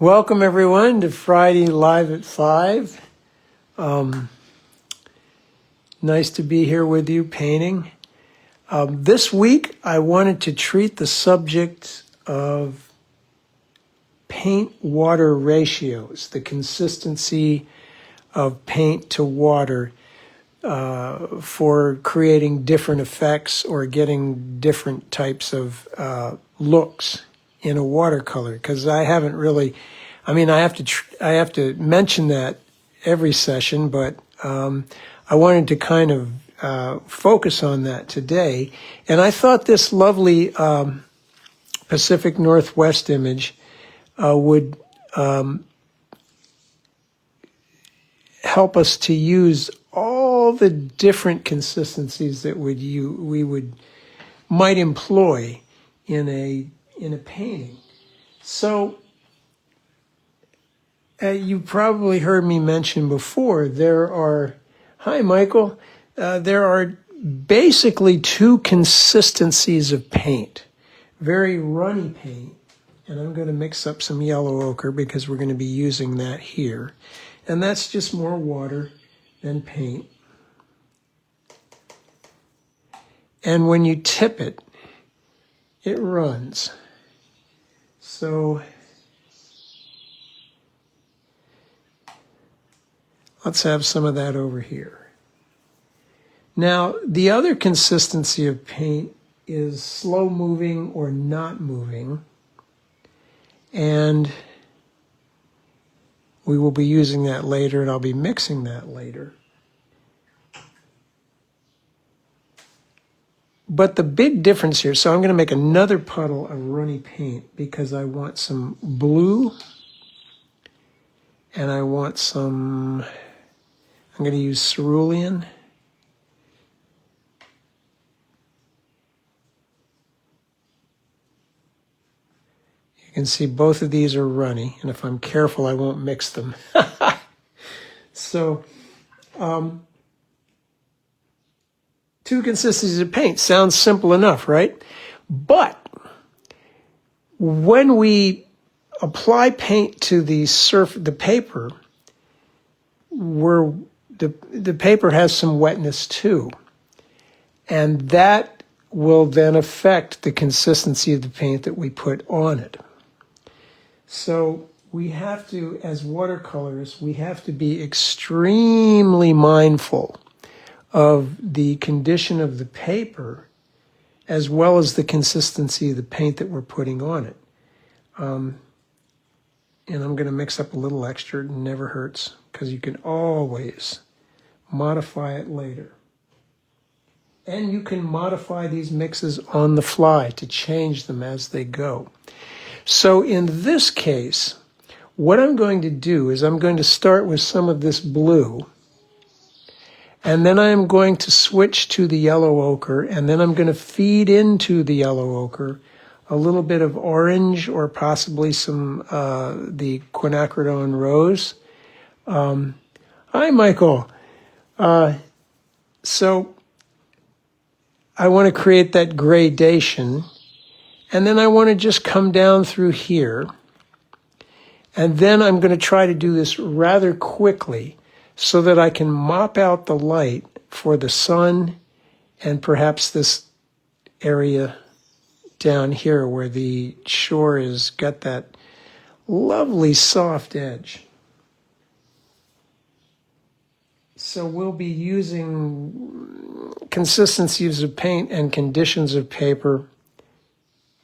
Welcome everyone to Friday Live at 5. Nice to be here with you painting. This week I wanted to treat the subject of paint-water ratios, the consistency of paint to water for creating different effects or getting different types of looks in a watercolor, because I haven't really, I have to mention that every session, but I wanted to kind of focus on that today. And I thought this lovely Pacific Northwest image would help us to use all the different consistencies that we might employ in a painting. So you probably heard me mention before, hi Michael, there are basically two consistencies of paint. Very runny paint, and I'm going to mix up some yellow ochre because we're going to be using that here. And that's just more water than paint. And when you tip it, it runs. So let's have some of that over here. Now, the other consistency of paint is slow moving or not moving. And we will be using that later, and I'll be mixing that later. But the big difference here, so I'm going to make another puddle of runny paint because I want some blue and I want some, I'm going to use cerulean. You can see both of these are runny, and if I'm careful, I won't mix them. So, two consistencies of paint sounds simple enough, right? But when we apply paint to the paper, the paper has some wetness too, and that will then affect the consistency of the paint that we put on it. So we have to, as watercolorists, we have to be extremely mindful of the condition of the paper as well as the consistency of the paint that we're putting on it. And I'm going to mix up a little extra. It never hurts, because you can always modify it later. And you can modify these mixes on the fly to change them as they go. So in this case, what I'm going to do is I'm going to start with some of this blue, and then I'm going to switch to the yellow ochre, and then I'm going to feed into the yellow ochre a little bit of orange or possibly some the quinacridone rose. Hi, Michael. So I want to create that gradation, and then I want to just come down through here, and then I'm going to try to do this rather quickly so that I can mop out the light for the sun and perhaps this area down here where the shore has got that lovely soft edge. So we'll be using consistencies of paint and conditions of paper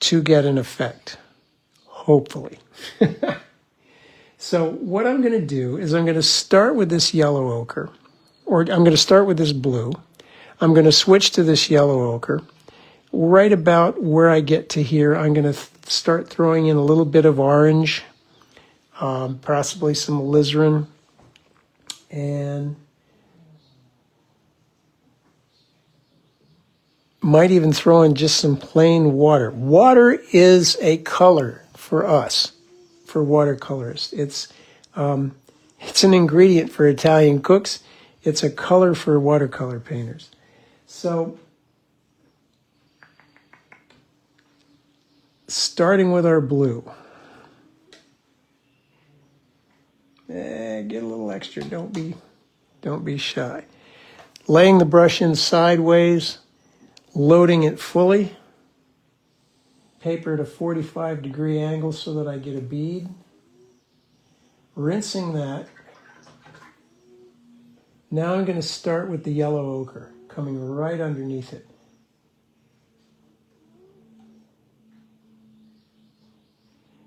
to get an effect, hopefully. So what I'm going to do is I'm going to start with this yellow ochre, or I'm going to start with this blue. I'm going to switch to this yellow ochre. Right about where I get to here, I'm going to start throwing in a little bit of orange, possibly some alizarin, and might even throw in just some plain water. Water is a color for us, for watercolorists. It's an ingredient for Italian cooks. It's a color for watercolor painters. So, starting with our blue. Get a little extra, don't be shy. Laying the brush in sideways, loading it fully, paper at a 45-degree angle so that I get a bead, rinsing that. Now I'm going to start with the yellow ochre, coming right underneath it.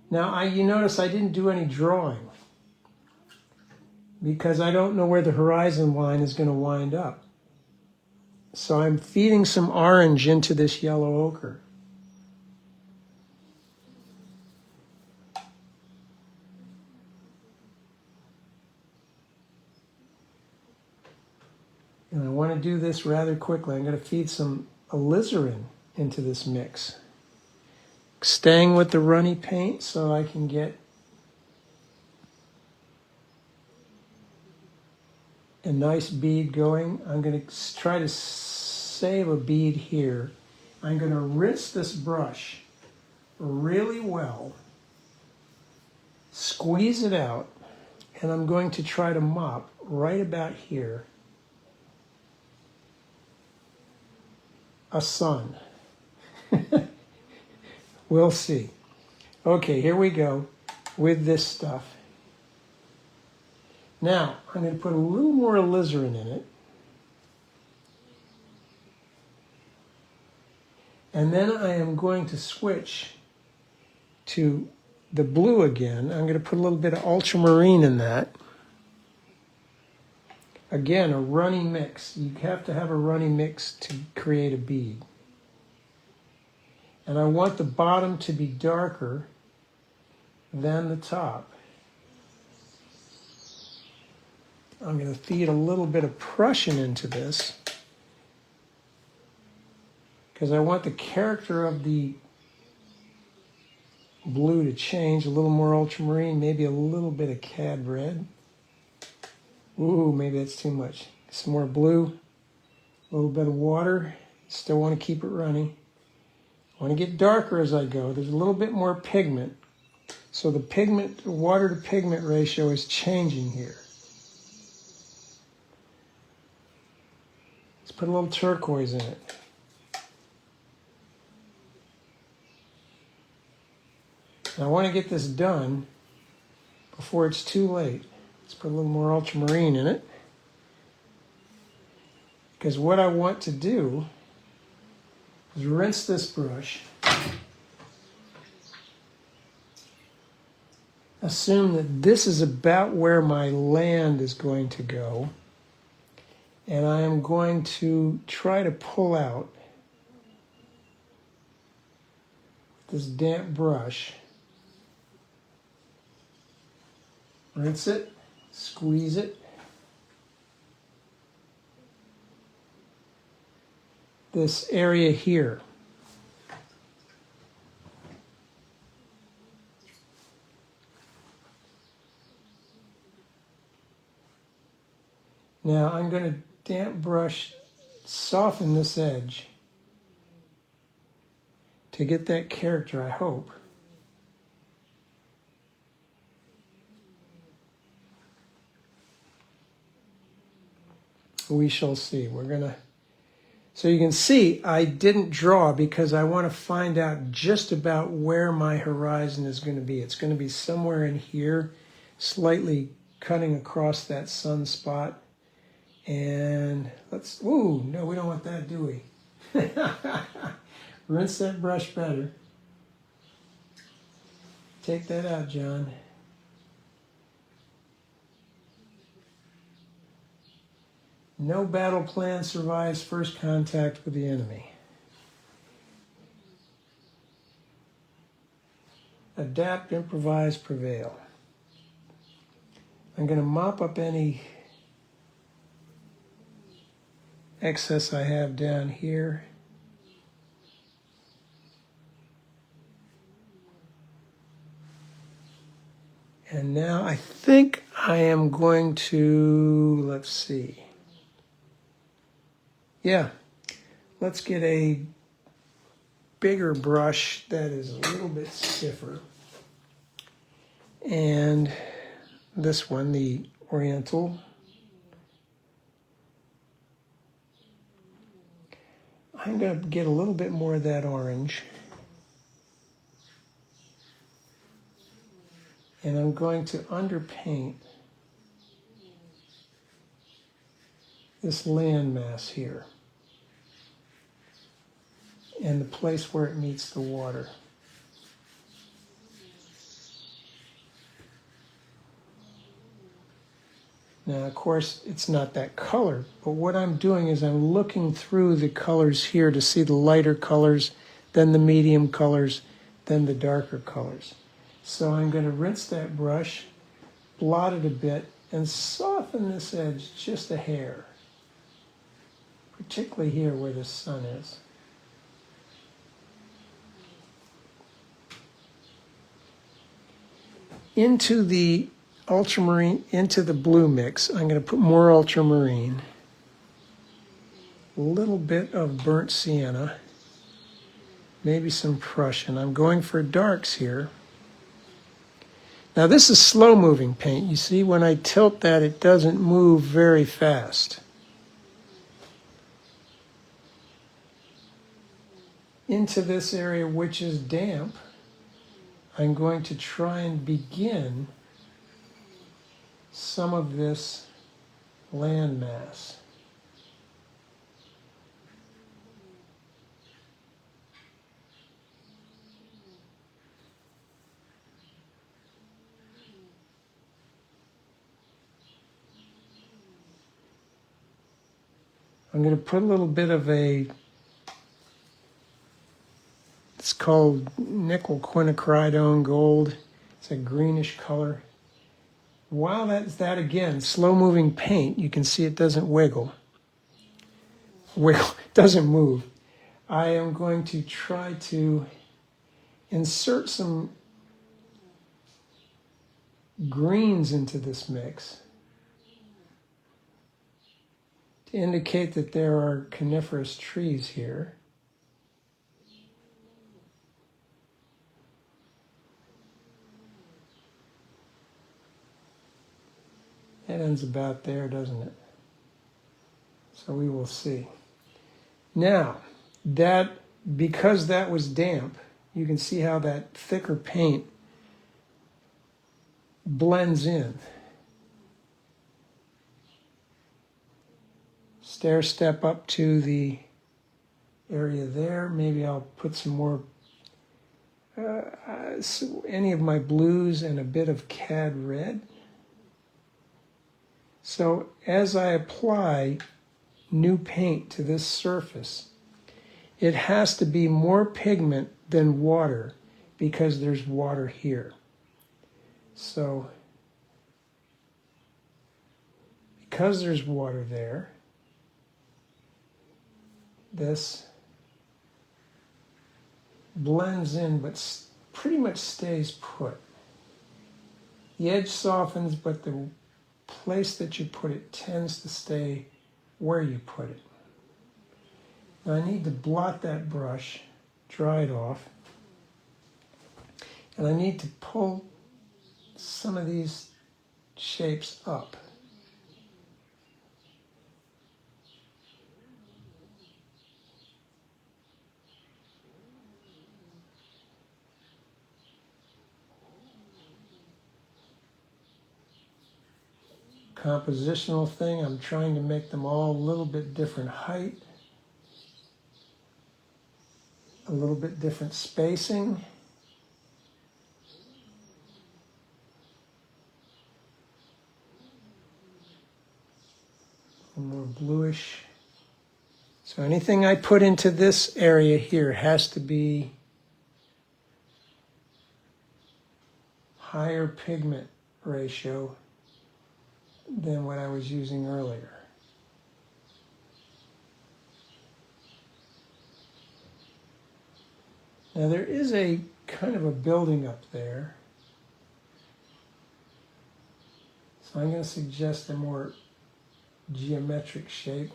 Now, you notice I didn't do any drawing because I don't know where the horizon line is going to wind up. So I'm feeding some orange into this yellow ochre. And I want to do this rather quickly. I'm going to feed some alizarin into this mix. Staying with the runny paint so I can get a nice bead going. I'm going to try to save a bead here. I'm going to rinse this brush really well, squeeze it out, and I'm going to try to mop right about here a sun. We'll see. Okay, here we go with this stuff. Now, I'm going to put a little more alizarin in it. And then I am going to switch to the blue again. I'm going to put a little bit of ultramarine in that. Again, a runny mix. You have to have a runny mix to create a bead. And I want the bottom to be darker than the top. I'm going to feed a little bit of Prussian into this because I want the character of the blue to change. A little more ultramarine, maybe a little bit of cad red. Ooh, maybe that's too much. Some more blue, a little bit of water. Still want to keep it runny. I want to get darker as I go. There's a little bit more pigment. So the pigment, water to pigment ratio is changing here. Let's put a little turquoise in it. And I want to get this done before it's too late. Let's put a little more ultramarine in it. Because what I want to do is rinse this brush. Assume that this is about where my land is going to go. And I am going to try to pull out this damp brush. Rinse it, squeeze it. This area here. Now I'm going to damp brush, soften this edge to get that character, I hope. We shall see. We're going to... So you can see I didn't draw because I want to find out just about where my horizon is going to be. It's going to be somewhere in here, slightly cutting across that sunspot. And let's, ooh, no, we don't want that, do we? Rinse that brush better. Take that out, John. No battle plan survives first contact with the enemy. Adapt, improvise, prevail. I'm going to mop up any excess I have down here. And now I think I am going to, let's see. Yeah, let's get a bigger brush that is a little bit stiffer. And this one, the Oriental. I'm going to get a little bit more of that orange. And I'm going to underpaint this landmass here and the place where it meets the water. Now, of course, it's not that color, but what I'm doing is I'm looking through the colors here to see the lighter colors, then the medium colors, then the darker colors. So I'm going to rinse that brush, blot it a bit, and soften this edge just a hair, particularly here where the sun is. Into the ultramarine, into the blue mix, I'm going to put more ultramarine, a little bit of burnt sienna, maybe some Prussian. I'm going for darks here. Now this is slow moving paint. You see when I tilt that it doesn't move very fast. Into this area which is damp, I'm going to try and begin some of this landmass. I'm going to put a little bit of it's called nickel quinacridone gold. It's a greenish color. While that's that again, slow moving paint, you can see it doesn't wiggle. Doesn't move. I am going to try to insert some greens into this mix to indicate that there are coniferous trees here. That ends about there, doesn't it? So we will see. Now, because that was damp, you can see how that thicker paint blends in. Stair step up to the area there. Maybe I'll put some more, any of my blues and a bit of cad red. So as I apply new paint to this surface, it has to be more pigment than water because there's water here. So because there's water there, this blends in but pretty much stays put. The edge softens, but the place that you put it tends to stay where you put it. Now I need to blot that brush, dry it off, and I need to pull some of these shapes up. Compositional thing, I'm trying to make them all a little bit different height, a little bit different spacing. A more bluish. So anything I put into this area here has to be higher pigment ratio than what I was using earlier. Now there is a kind of a building up there. So I'm going to suggest a more geometric shape.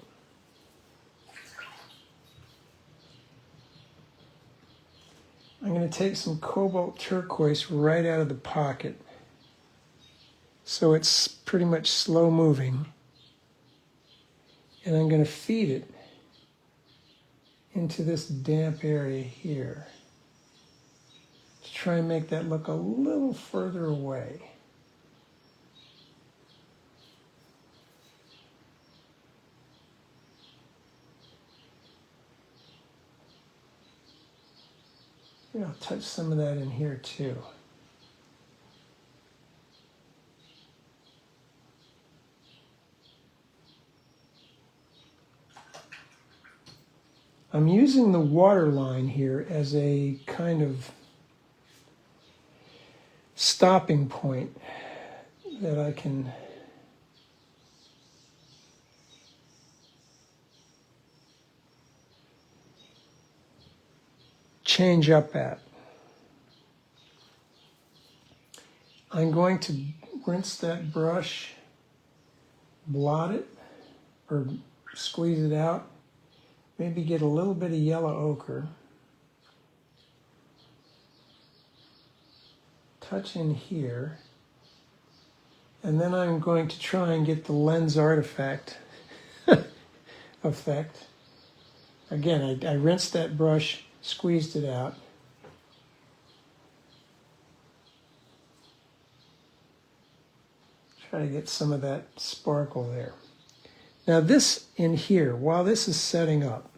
I'm going to take some cobalt turquoise right out of the pocket. so it's pretty much slow moving. And I'm going to feed it into this damp area here to try and make that look a little further away. Maybe I'll touch some of that in here too. I'm using the water line here as a kind of stopping point that I can change up at. I'm going to rinse that brush, blot it, or squeeze it out. Maybe get a little bit of yellow ochre. Touch in here. And then I'm going to try and get the lens artifact effect. Again, I rinsed that brush, squeezed it out. Try to get some of that sparkle there. Now this in here, while this is setting up,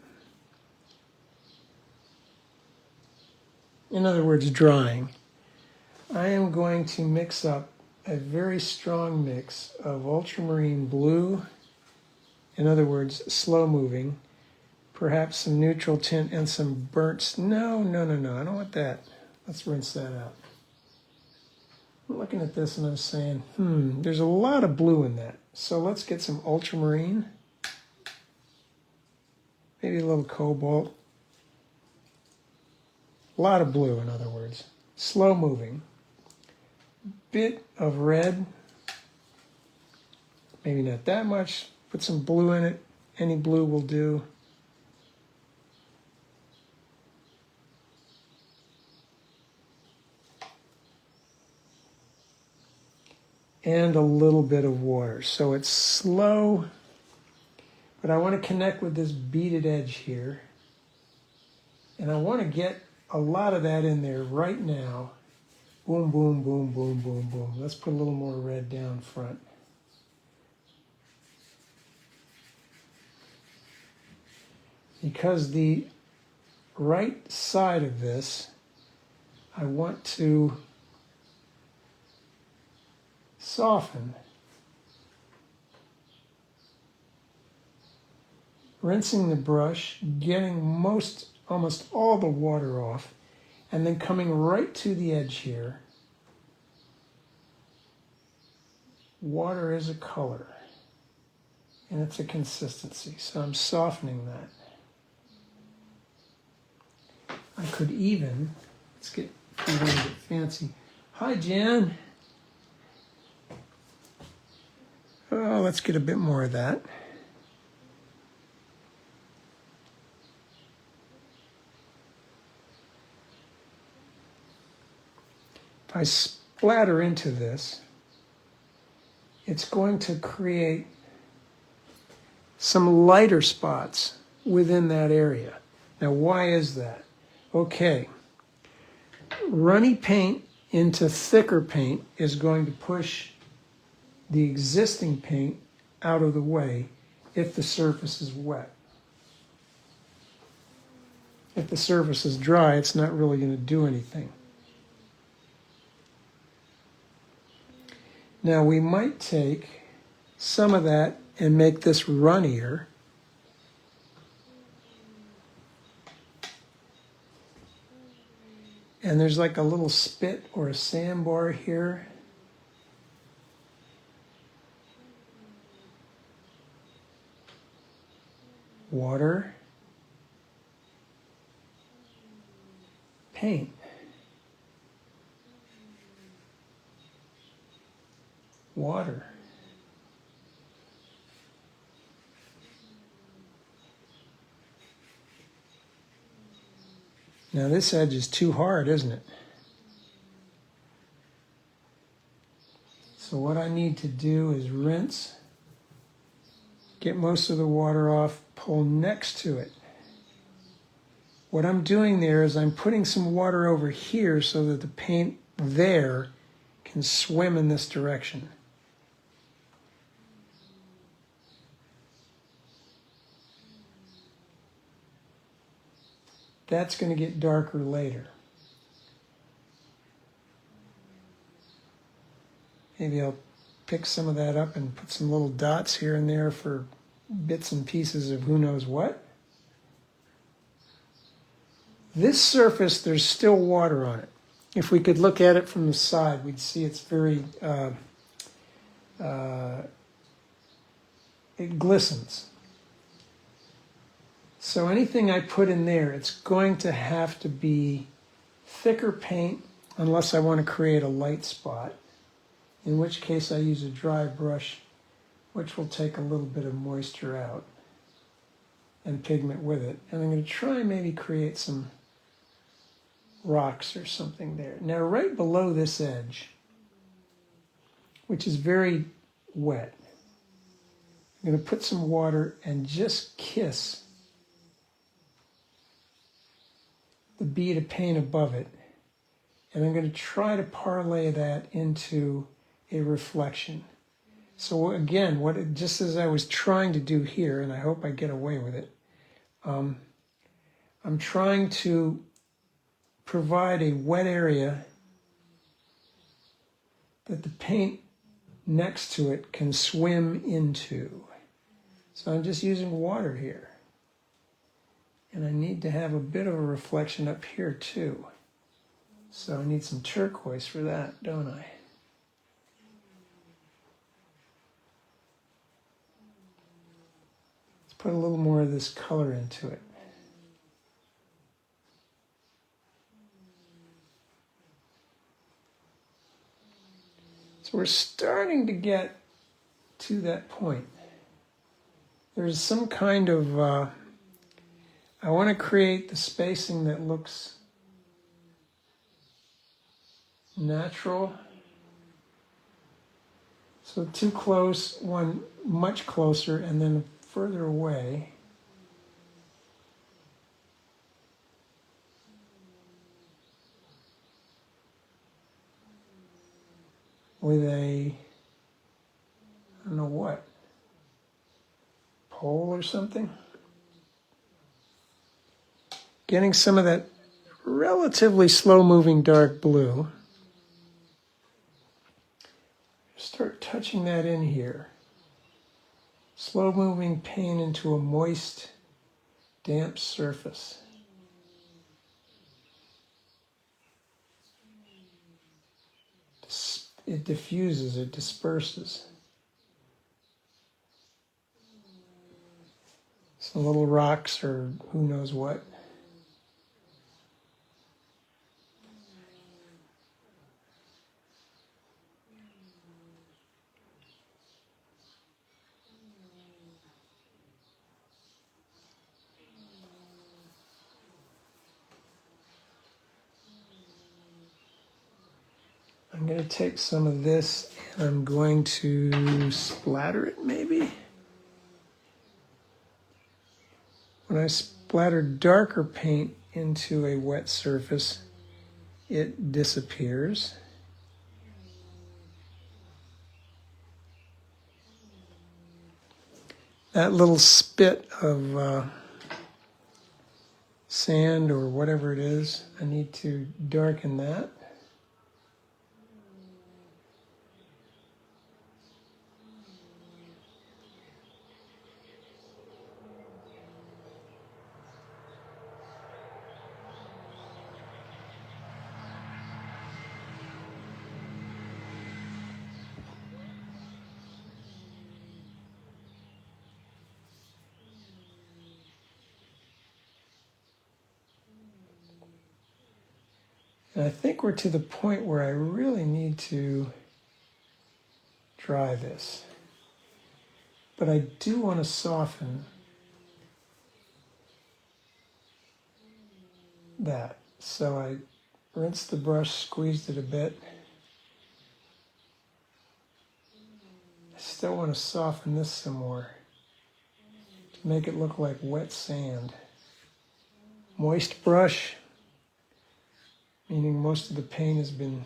in other words, drying, I am going to mix up a very strong mix of ultramarine blue, in other words, slow moving, perhaps some neutral tint and some burnt. No, I don't want that. Let's rinse that out. I'm looking at this and I'm saying, there's a lot of blue in that. So let's get some ultramarine, maybe a little cobalt. A lot of blue, in other words. Slow moving. Bit of red, maybe not that much. Put some blue in it. Any blue will do. And a little bit of water. So it's slow, but I want to connect with this beaded edge here. And I want to get a lot of that in there right now. Boom, boom, boom, boom, boom, boom. Let's put a little more red down front. Because the right side of this, I want to soften. Rinsing the brush, getting almost all the water off, and then coming right to the edge here. Water is a color, and it's a consistency, so I'm softening that. I could even, if you want to get fancy. Hi, Jan. Oh, let's get a bit more of that. If I splatter into this, it's going to create some lighter spots within that area. Now, why is that? Okay, runny paint into thicker paint is going to push the existing paint out of the way if the surface is wet. If the surface is dry, it's not really going to do anything. Now we might take some of that and make this runnier. And there's like a little spit or a sandbar here. Water. Paint. Water. Now this edge is too hard, isn't it? So So what I need to do is rinse, get most of the water off, pull next to it. What I'm doing there is I'm putting some water over here so that the paint there can swim in this direction. That's going to get darker later. Maybe I'll pick some of that up and put some little dots here and there for bits and pieces of who knows what. This surface, there's still water on it. If we could look at it from the side, we'd see it's very, it glistens. So anything I put in there, it's going to have to be thicker paint unless I want to create a light spot, in which case I use a dry brush, which will take a little bit of moisture out and pigment with it. And I'm going to try and maybe create some rocks or something there. Now right below this edge, which is very wet, I'm going to put some water and just kiss the bead of paint above it. And I'm going to try to parlay that into a reflection. So again, just as I was trying to do here, and I hope I get away with it, I'm trying to provide a wet area that the paint next to it can swim into. So I'm just using water here. And I need to have a bit of a reflection up here too. So I need some turquoise for that, don't I? Let's put a little more of this color into it. So we're starting to get to that point. There's some kind of, I want to create the spacing that looks natural. So too close, one much closer, and then further away. With a, I don't know what, pole or something. Getting some of that relatively slow-moving dark blue. Start touching that in here. Slow-moving paint into a moist, damp surface. It diffuses, it disperses. Some little rocks or who knows what. I'm going to take some of this and I'm going to splatter it maybe. When I splatter darker paint into a wet surface, it disappears. That little spit of sand or whatever it is, I need to darken that. And I think we're to the point where I really need to dry this. But I do want to soften that. So I rinsed the brush, squeezed it a bit. I want to soften this some more to make it look like wet sand. Moist brush, meaning most of the paint has been,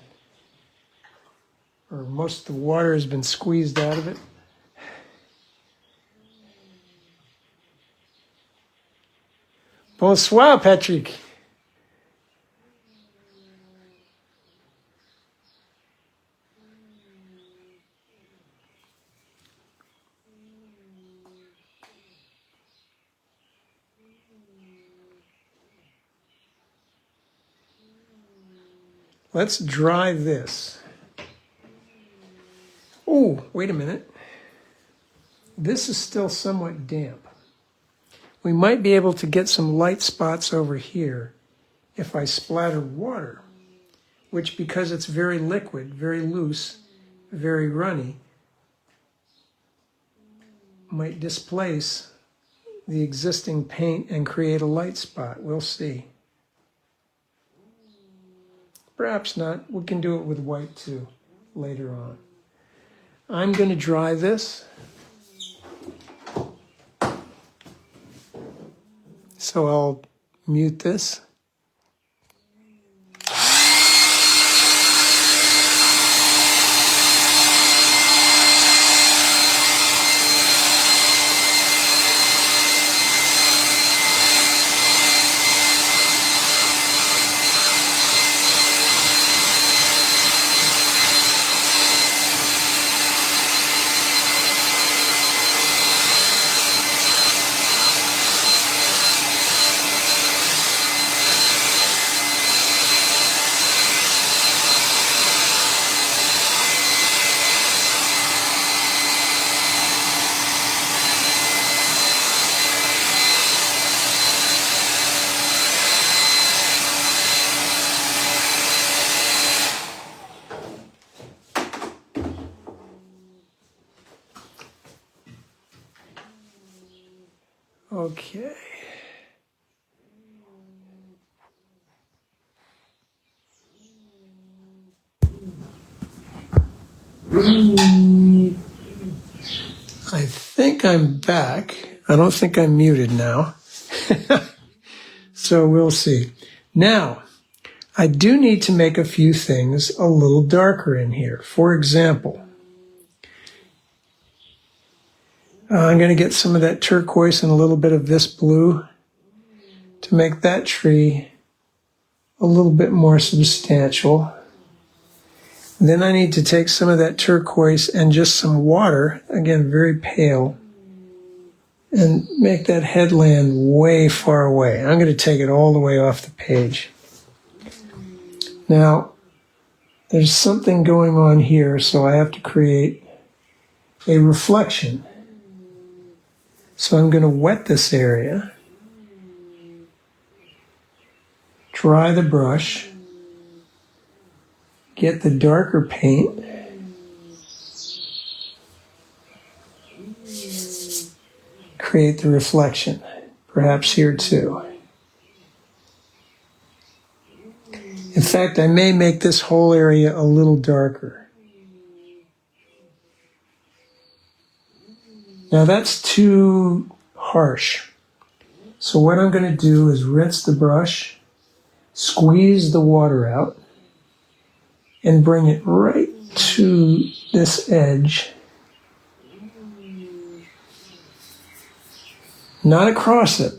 or most of the water has been squeezed out of it. Bonsoir, Patrick. Let's dry this. Oh, wait a minute. This is still somewhat damp. We might be able to get some light spots over here if I splatter water, which, because it's very liquid, very loose, very runny, might displace the existing paint and create a light spot. We'll see. Perhaps not. We can do it with white too later on. I'm going to dry this. So I'll mute this. Okay. I think I'm back. I don't think I'm muted now. So we'll see. Now, I do need to make a few things a little darker in here. For example, I'm going to get some of that turquoise and a little bit of this blue to make that tree a little bit more substantial. Then I need to take some of that turquoise and just some water, again, very pale, and make that headland way far away. I'm going to take it all the way off the page. Now, there's something going on here, so I have to create a reflection. So I'm going to wet this area, dry the brush, get the darker paint, create the reflection, perhaps here too. In fact, I may make this whole area a little darker. Now that's too harsh. So what I'm going to do is rinse the brush, squeeze the water out, and bring it right to this edge. Not across it.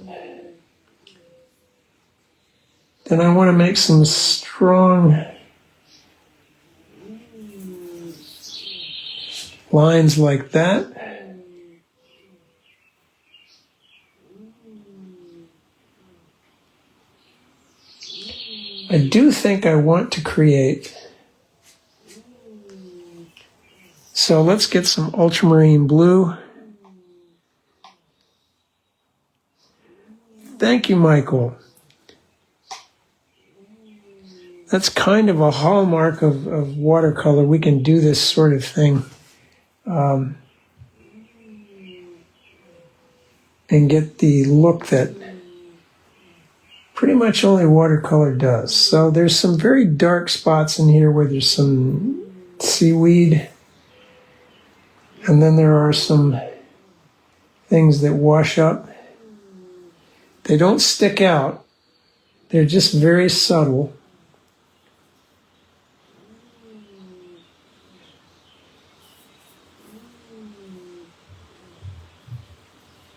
Then I want to make some strong lines like that. I do think I want to create, so let's get some ultramarine blue. Thank you, Michael. That's kind of a hallmark of watercolor. We can do this sort of thing and get the look that pretty much only watercolor does. So there's some very dark spots in here where there's some seaweed. And then there are some things that wash up. They don't stick out. They're just very subtle.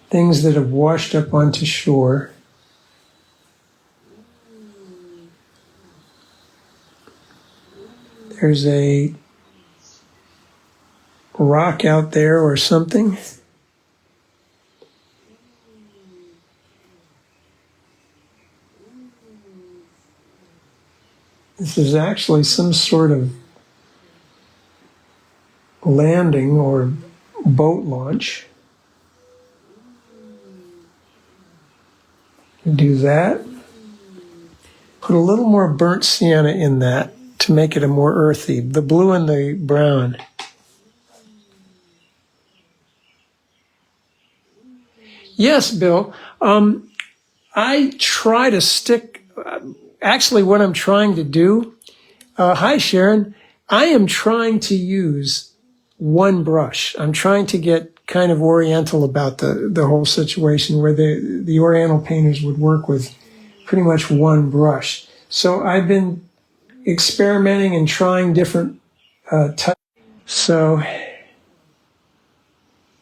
Things that have washed up onto shore. There's a rock out there or something. This is actually some sort of landing or boat launch. Do that. Put a little more burnt sienna in that to make it a more earthy, the blue and the brown. Yes, Bill. I try to stick, actually what I'm trying to do, hi Sharon, I am trying to use one brush. I'm trying to get kind of oriental about the whole situation where the oriental painters would work with pretty much one brush. So I've been experimenting and trying different types. So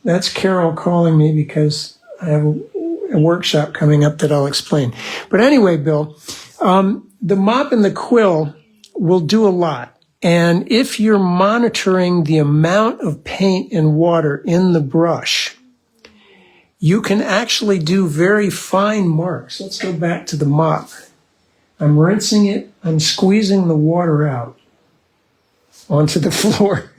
that's Carol calling me because I have a workshop coming up that I'll explain. But anyway, Bill, the mop and the quill will do a lot. And if you're monitoring the amount of paint and water in the brush, you can actually do very fine marks. Let's go back to the mop. I'm rinsing it. I'm squeezing the water out onto the floor.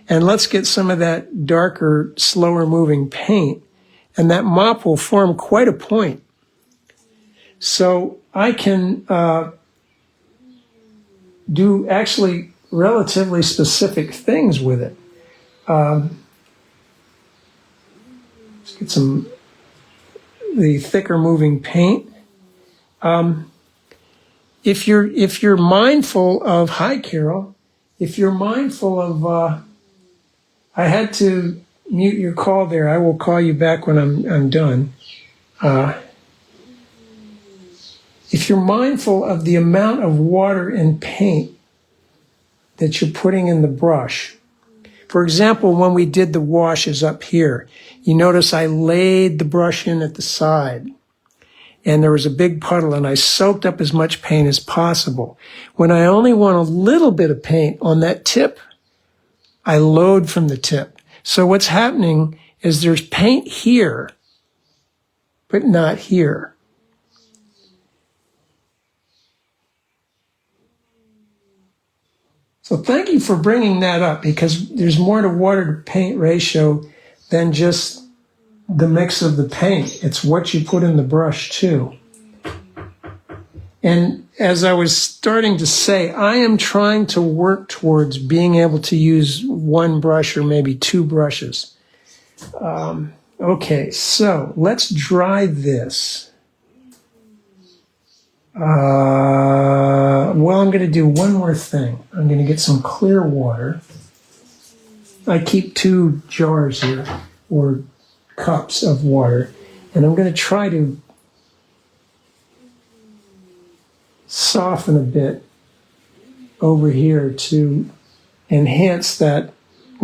And let's get some of that darker, slower moving paint. And that mop will form quite a point. So I can do actually relatively specific things with it. Let's get the thicker moving paint. If you're mindful of, hi Carol, if you're mindful of, I had to mute your call there. I will call you back when I'm done. If you're mindful of the amount of water and paint that you're putting in the brush, for example, when we did the washes up here, you notice I laid the brush in at the side and there was a big puddle and I soaked up as much paint as possible. When I only want a little bit of paint on that tip, I load from the tip. So what's happening is there's paint here, but not here. So thank you for bringing that up because there's more to water to paint ratio than just the mix of the paint. It's what you put in the brush too. And as I was starting to say, I am trying to work towards being able to use one brush or maybe two brushes. Okay, so let's dry this. Well, I'm going to do one more thing. I'm going to get some clear water. I keep 2 jars here, or cups of water, and I'm going to try to soften a bit over here to enhance that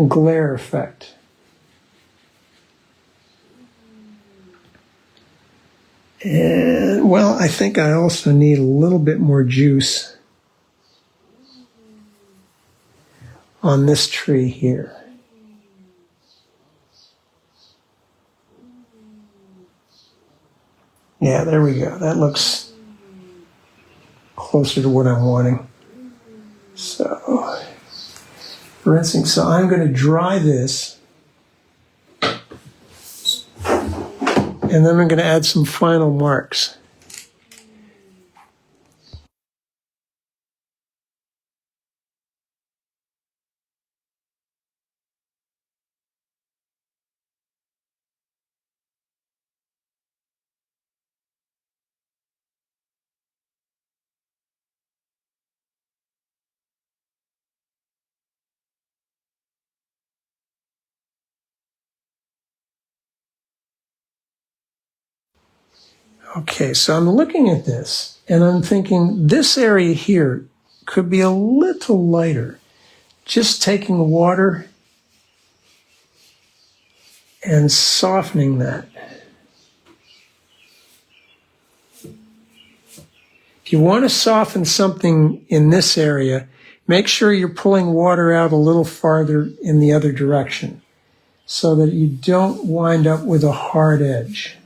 glare effect. And, well, I think I also need a little bit more juice on this tree here. Yeah, there we go. That looks closer to what I'm wanting. So, rinsing. So I'm going to dry this. And then I'm going to add some final marks. Okay, so I'm looking at this and I'm thinking this area here could be a little lighter. Just taking water and softening that. If you want to soften something in this area, make sure you're pulling water out a little farther in the other direction so that you don't wind up with a hard edge.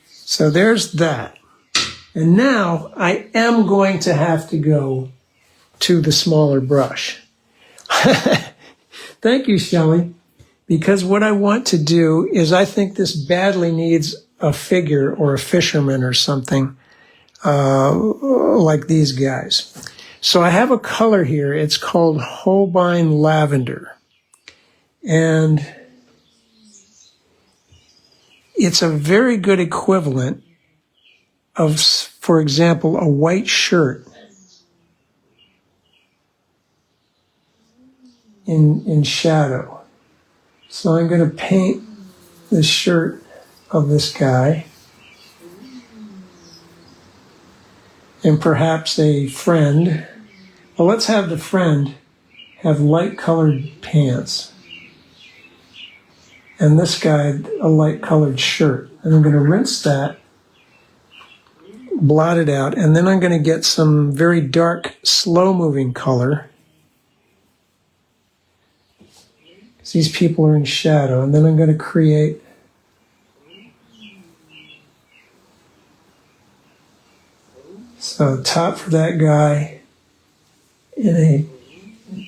So there's that. And now I am going to have to go to the smaller brush. Thank you, Shelley. Because what I want to do is I think this badly needs a figure or a fisherman or something like these guys. So I have a color here. It's called Holbein Lavender. And it's a very good equivalent of, for example, a white shirt in shadow. So I'm going to paint the shirt of this guy and perhaps a friend. Well, let's have the friend have light colored pants and this guy a light colored shirt. And I'm going to rinse that, blot it out, and then I'm going to get some very dark, slow-moving color. These people are in shadow, and then I'm going to create so top for that guy and a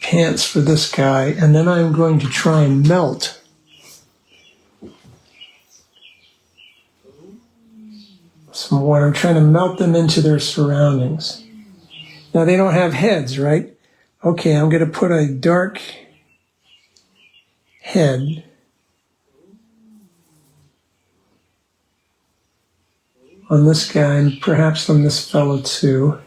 pants for this guy, and then I'm going to try and melt some water. I'm trying to melt them into their surroundings. Now they don't have heads, right? Okay, I'm going to put a dark head on this guy and perhaps on this fellow too.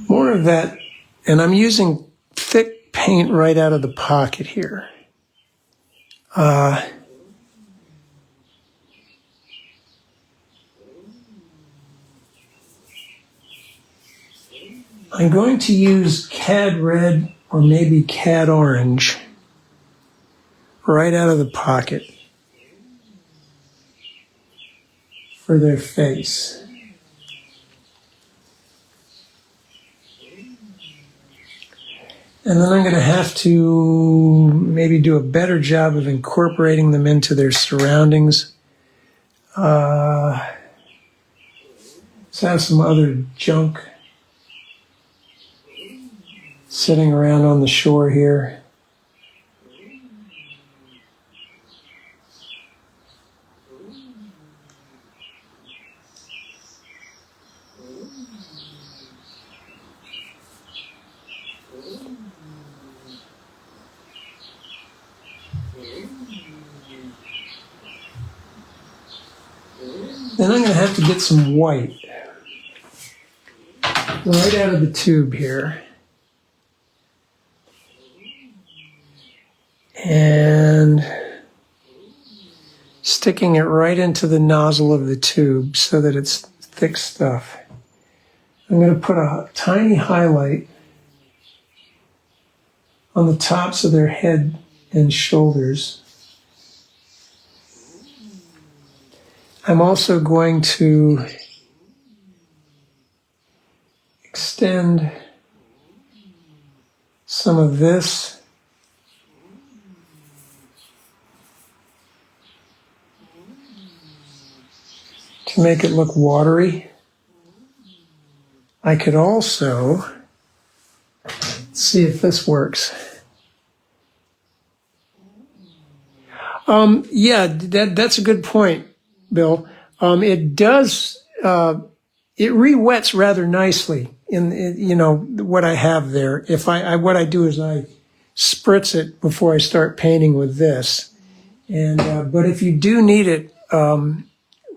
More of that, and I'm using thick paint right out of the pocket here. I'm going to use cad red or maybe cad orange right out of the pocket for their face. And then I'm going to have to maybe do a better job of incorporating them into their surroundings. Let's have some other junk sitting around on the shore here. Then I'm going to have to get some white right out of the tube here. And sticking it right into the nozzle of the tube so that it's thick stuff. I'm going to put a tiny highlight on the tops of their head and shoulders. I'm also going to extend some of this to make it look watery. I could also see if this works. Yeah, that's a good point, Bill. It does, it re-wets rather nicely in you know, what I have there. If what I do is I spritz it before I start painting with this. And, but if you do need it,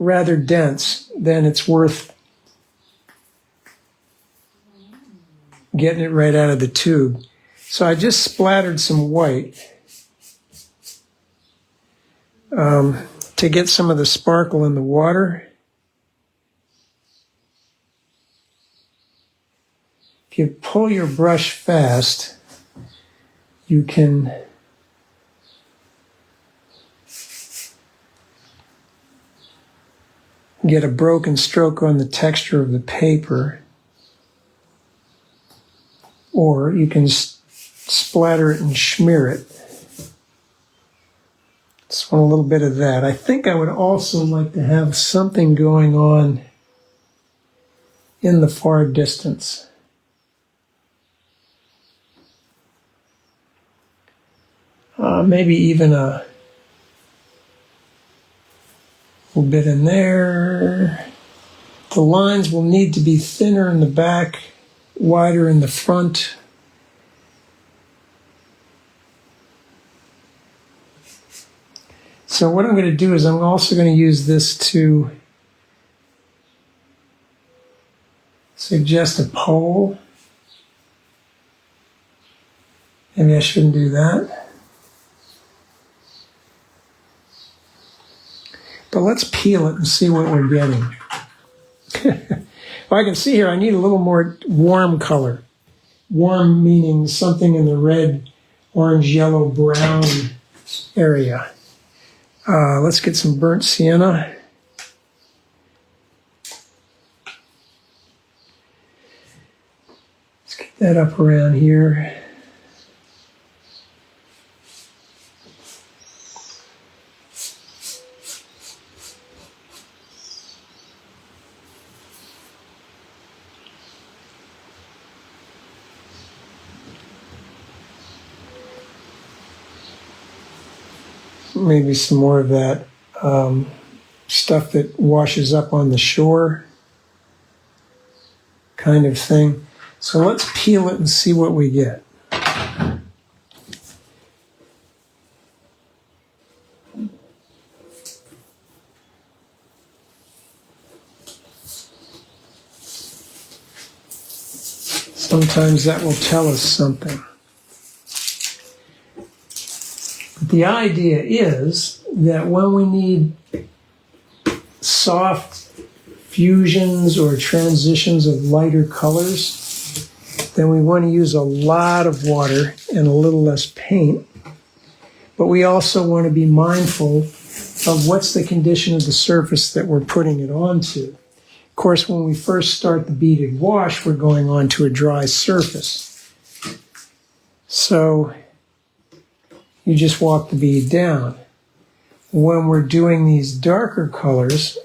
rather dense, then it's worth getting it right out of the tube. So I just splattered some white to get some of the sparkle in the water. If you pull your brush fast, you can get a broken stroke on the texture of the paper, or you can splatter it and smear it. Just want a little bit of that. I think I would also like to have something going on in the far distance. Maybe even a little bit in there. The lines will need to be thinner in the back, wider in the front. So what I'm going to do is I'm also going to use this to suggest a pole. Maybe I shouldn't do that. But let's peel it and see what we're getting. Well, I can see here I need a little more warm color. Warm meaning something in the red, orange, yellow, brown area. Let's get some burnt sienna. Let's get that up around here. Maybe some more of that stuff that washes up on the shore kind of thing. So let's peel it and see what we get. Sometimes that will tell us something. The idea is that when we need soft fusions or transitions of lighter colors, then we want to use a lot of water and a little less paint. But we also want to be mindful of what's the condition of the surface that we're putting it onto. Of course, when we first start the beaded wash, we're going onto a dry surface. So you just walk the bead down. When we're doing these darker colors,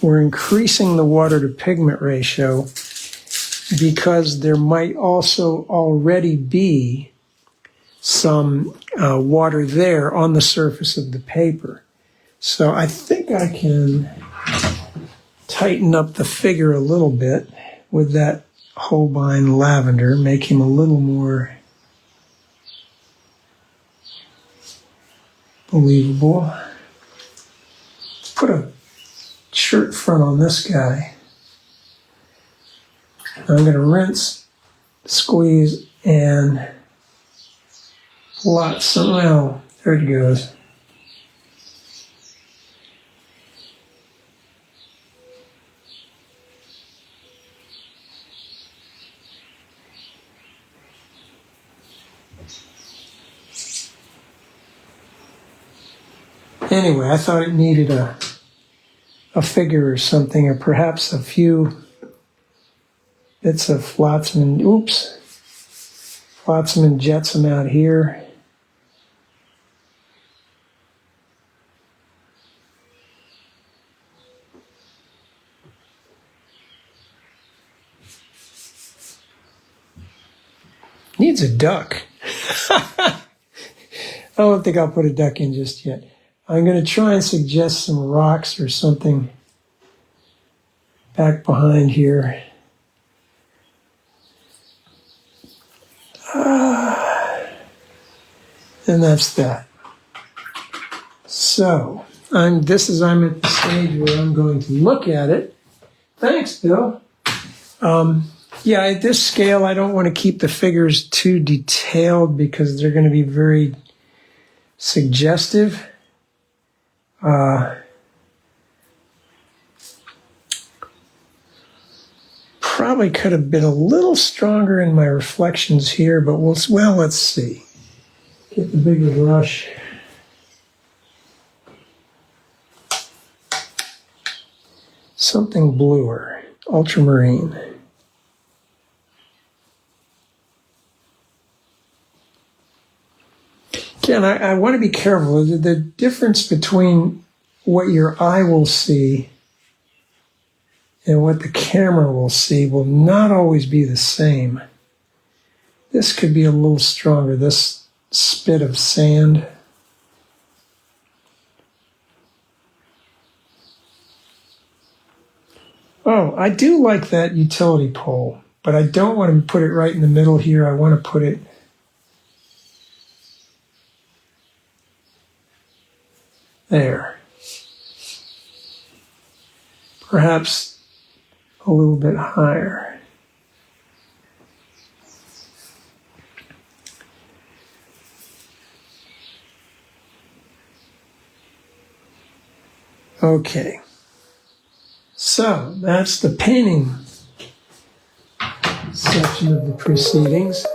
we're increasing the water to pigment ratio because there might also already be some water there on the surface of the paper. So I think I can tighten up the figure a little bit with that Holbein lavender, make him a little more believable. Put a shirt front on this guy. I'm going to rinse, squeeze, and blot some. Well, there it goes. Anyway, I thought it needed a figure or something, or perhaps a few bits of flotsam and, flotsam and jetsam out here. Needs a duck. I don't think I'll put a duck in just yet. I'm going to try and suggest some rocks or something back behind here. And that's that. So, I'm at the stage where I'm going to look at it. Thanks, Bill. Yeah, at this scale, I don't want to keep the figures too detailed because they're going to be very suggestive. Probably could have been a little stronger in my reflections here, but well, let's see. Get the bigger brush. Something bluer, ultramarine. Again, I want to be careful. The difference between what your eye will see and what the camera will see will not always be the same. This could be a little stronger, this spit of sand. Oh, I do like that utility pole, but I don't want to put it right in the middle here. I want to put it there. Perhaps a little bit higher. Okay. So that's the painting section of the proceedings.